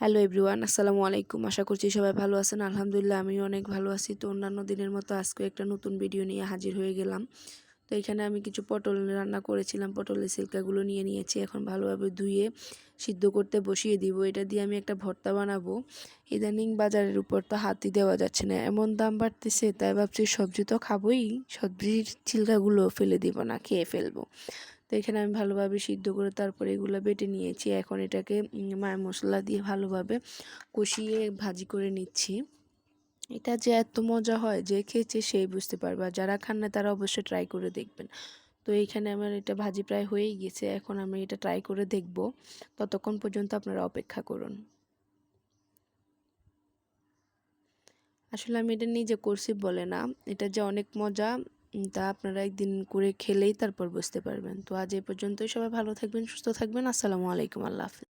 Hello everyone, আসসালামু আলাইকুম। আশা করছি সবাই ভালো আছেন। আলহামদুলিল্লাহ আমিও অনেক ভালো আছি। তো অন্যান্য দিনের মতো আজকেও একটা নতুন ভিডিও নিয়ে হাজির হয়ে গেলাম। তো এখানে আমি কিছু পটল রান্না করেছিলাম। পটলের ছিলকাগুলো নিয়ে নিয়েছি। এখন ভালোভাবে ধুয়ে সিদ্ধ করতে বসিয়ে দিব। এটা দিয়ে আমি একটা ভর্তা বানাবো। ইদানিং বাজারের উপর তো হাতই দেওয়া যাচ্ছে না, এমন দাম বাড়তেছে। তাই ভাবছি সবজি তো খাবোই, সবজির ছিলকাগুলো ফেলে দিব না, খেয়ে ফেলবো। তো এখানে আমি ভালোভাবে সিদ্ধ করে তারপরে এগুলো বেটে নিয়েছি। এখন এটাকে মায় মশলা দিয়ে ভালোভাবে কষিয়ে ভাজি করে নিচ্ছি। এটা যে এত মজা হয়, যে খেয়েছে সেই বুঝতে পারবে, আর যারা খান না তারা অবশ্যই ট্রাই করে দেখবেন। তো এইখানে আমার এটা ভাজি প্রায় হয়েই গেছে। এখন আমি এটা ট্রাই করে দেখব। ততক্ষণ পর্যন্ত আপনারা অপেক্ষা করুন। আসলে আমি এটা নিজে করছি বলে না, এটা যে অনেক মজা তা আপনারা একদিন করে খেলেই তারপর বুঝতে পারবেন। তো আজ এই পর্যন্তই। সবাই ভালো থাকবেন, সুস্থ থাকবেন। আসসালামু আলাইকুম। আল্লাহ হাফেজ।